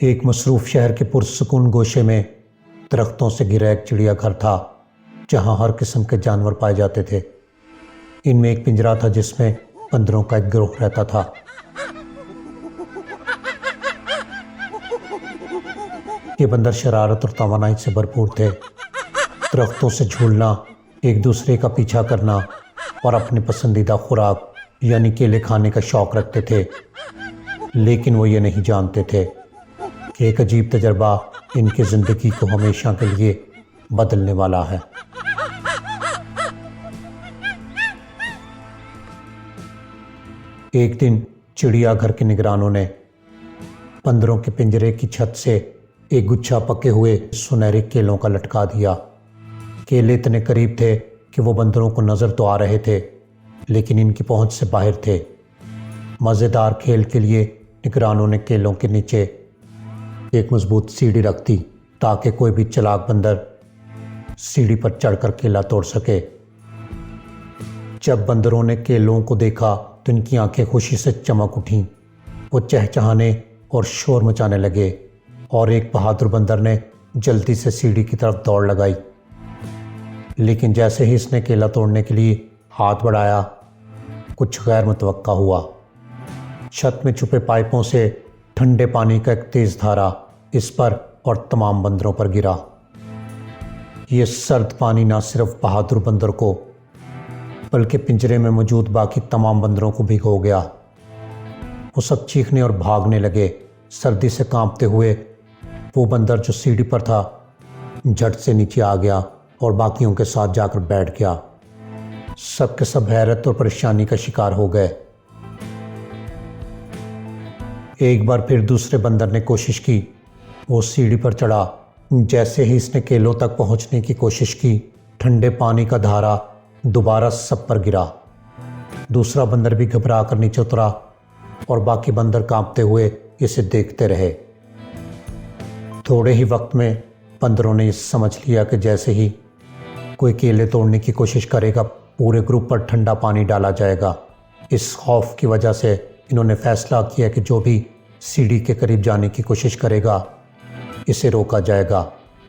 एक मसरूफ़ शहर के पुरसुकून गोशे में दरख्तों से घिरा एक चिड़ियाघर था जहां हर किस्म के जानवर पाए जाते थे। इनमें एक पिंजरा था जिसमें बंदरों का एक गिरोह रहता था। ये बंदर शरारत और तवानाई से भरपूर थे। दरख्तों से झूलना, एक दूसरे का पीछा करना और अपनी पसंदीदा खुराक यानी केले खाने का शौक रखते थे। लेकिन वो ये नहीं जानते थे कि एक अजीब तजर्बा इनकी ज़िंदगी को हमेशा के लिए बदलने वाला है। एक दिन चिड़ियाघर के निगरानों ने बंदरों के पिंजरे की छत से एक गुच्छा पके हुए सुनहरे केलों का लटका दिया। केले इतने करीब थे कि वो बंदरों को नज़र तो आ रहे थे, लेकिन इनकी पहुंच से बाहर थे। मज़ेदार खेल के लिए निगरानों ने केलों के नीचे एक मजबूत सीढ़ी रख दी ताकि कोई भी चालाक बंदर सीढ़ी पर चढ़कर केला तोड़ सके। जब बंदरों ने केलों को देखा तो इनकी आंखें खुशी से चमक उठीं। वो चहचहाने और शोर मचाने लगे और एक बहादुर बंदर ने जल्दी से सीढ़ी की तरफ दौड़ लगाई। लेकिन जैसे ही इसने केला तोड़ने के लिए हाथ बढ़ाया, कुछ गैर मुतवक्का हुआ। छत में छुपे पाइपों से ठंडे पानी का एक तेज धारा इस पर और तमाम बंदरों पर गिरा। ये सर्द पानी न सिर्फ बहादुर बंदर को बल्कि पिंजरे में मौजूद बाकी तमाम बंदरों को भिगो गया। वो सब चीखने और भागने लगे। सर्दी से कांपते हुए वो बंदर जो सीढ़ी पर था झट से नीचे आ गया और बाकियों के साथ जाकर बैठ गया। सब के सब हैरत और परेशानी का शिकार हो गए। एक बार फिर दूसरे बंदर ने कोशिश की। वो सीढ़ी पर चढ़ा। जैसे ही इसने केलों तक पहुंचने की कोशिश की, ठंडे पानी का धारा दोबारा सब पर गिरा। दूसरा बंदर भी घबरा कर नीचे उतरा और बाकी बंदर कांपते हुए इसे देखते रहे। थोड़े ही वक्त में बंदरों ने समझ लिया कि जैसे ही कोई केले तोड़ने की कोशिश करेगा, पूरे ग्रुप पर ठंडा पानी डाला जाएगा। इस खौफ की वजह से इन्होंने फैसला किया कि जो भी सीढ़ी के करीब जाने की कोशिश करेगा, इसे रोका जाएगा।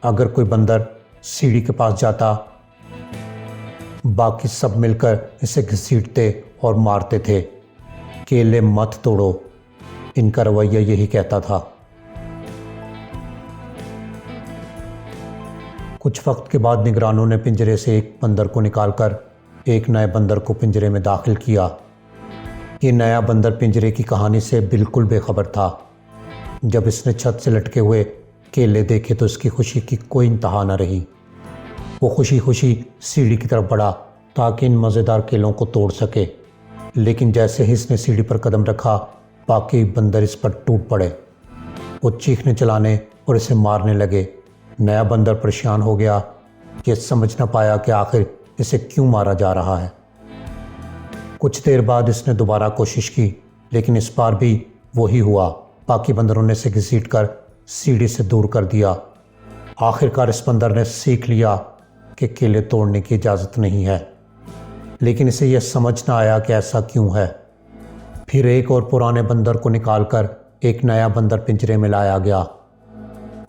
अगर कोई बंदर सीढ़ी के पास जाता, बाकी सब मिलकर इसे घसीटते और मारते थे। केले मत तोड़ो, इनका रवैया यही कहता था। कुछ वक्त के बाद निगरानों ने पिंजरे से एक बंदर को निकालकर एक नए बंदर को पिंजरे में दाखिल किया। ये नया बंदर पिंजरे की कहानी से बिल्कुल बेखबर था। जब इसने छत से लटके हुए केले देखे तो इसकी खुशी की कोई इंतहा न रही। वो खुशी खुशी सीढ़ी की तरफ बढ़ा ताकि इन मज़ेदार केलों को तोड़ सके। लेकिन जैसे ही इसने सीढ़ी पर कदम रखा, बाकी बंदर इस पर टूट पड़े। वो चीखने चलाने और इसे मारने लगे। नया बंदर परेशान हो गया। ये समझ न पाया कि आखिर इसे क्यों मारा जा रहा है। कुछ देर बाद इसने दोबारा कोशिश की, लेकिन इस बार भी वही हुआ। बाकी बंदरों ने इसे घसीटकर सीढ़ी से दूर कर दिया। आखिरकार इस बंदर ने सीख लिया कि केले तोड़ने की इजाज़त नहीं है, लेकिन इसे यह समझ न आया कि ऐसा क्यों है। फिर एक और पुराने बंदर को निकालकर एक नया बंदर पिंजरे में लाया गया।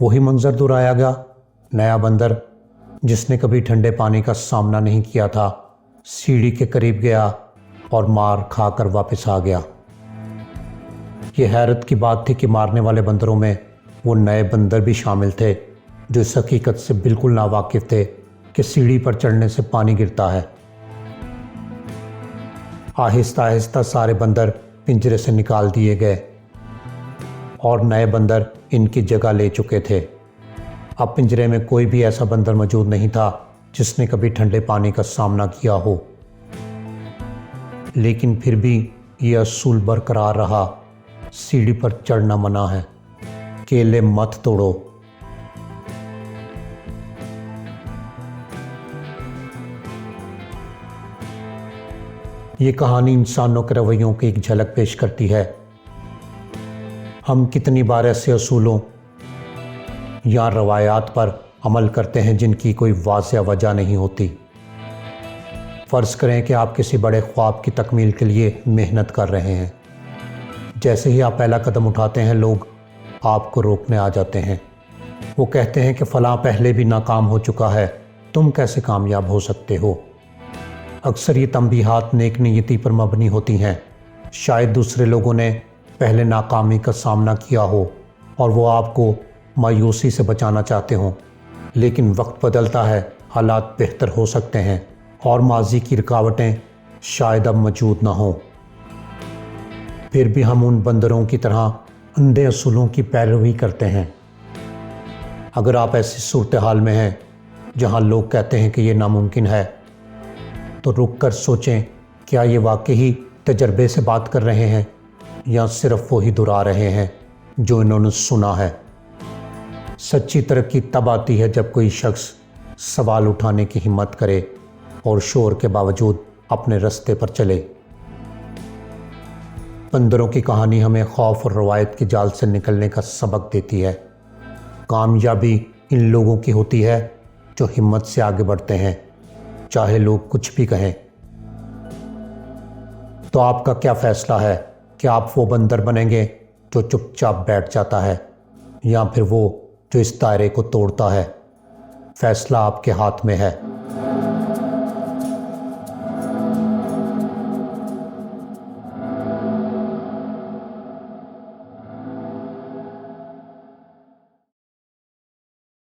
वही मंजर दोहराया गया। नया बंदर जिसने कभी ठंडे पानी का सामना नहीं किया था, सीढ़ी के करीब गया और मार खाकर वापस आ गया। यह हैरत की बात थी कि मारने वाले बंदरों में वो नए बंदर भी शामिल थे जो इस हकीकत से बिल्कुल नावाकिफ थे कि सीढ़ी पर चढ़ने से पानी गिरता है। आहिस्ता आहिस्ता सारे बंदर पिंजरे से निकाल दिए गए और नए बंदर इनकी जगह ले चुके थे। अब पिंजरे में कोई भी ऐसा बंदर मौजूद नहीं था जिसने कभी ठंडे पानी का सामना किया हो। लेकिन फिर भी यह असूल बरकरार रहा, सीढ़ी पर चढ़ना मना है, केले मत तोड़ो। ये कहानी इंसानों के रवैयों की एक झलक पेश करती है। हम कितनी बार ऐसे असूलों या रवायात पर अमल करते हैं जिनकी कोई वाज़ेह वजह नहीं होती। फ़र्ज़ करें कि आप किसी बड़े ख्वाब की तकमील के लिए मेहनत कर रहे हैं। जैसे ही आप पहला कदम उठाते हैं, लोग आपको रोकने आ जाते हैं। वो कहते हैं कि फ़लाँ पहले भी नाकाम हो चुका है, तुम कैसे कामयाब हो सकते हो। अक्सर ये तंबीहात नेक नीयती पर मबनी होती हैं। शायद दूसरे लोगों ने पहले नाकामी का सामना किया हो और वो आपको मायूसी से बचाना चाहते हों, लेकिन वक्त बदलता है, हालात बेहतर हो सकते हैं और माजी की रुकावटें शायद अब मौजूद ना हों। फिर भी हम उन बंदरों की तरह अंधे असूलों की पैरवी करते हैं। अगर आप ऐसी सूरत हाल में हैं जहां लोग कहते हैं कि ये नामुमकिन है, तो रुक कर सोचें, क्या ये वाकई तजर्बे से बात कर रहे हैं या सिर्फ वही दोहरा रहे हैं जो इन्होंने सुना है। सच्ची तरक्की तब आती है जब कोई शख्स सवाल उठाने की हिम्मत करे और शोर के बावजूद अपने रास्ते पर चले। बंदरों की कहानी हमें खौफ और रवायत के जाल से निकलने का सबक देती है। कामयाबी इन लोगों की होती है जो हिम्मत से आगे बढ़ते हैं, चाहे लोग कुछ भी कहें। तो आपका क्या फैसला है कि आप वो बंदर बनेंगे जो चुपचाप बैठ जाता है, या फिर वो जो इस दायरे को तोड़ता है? फैसला आपके हाथ में है।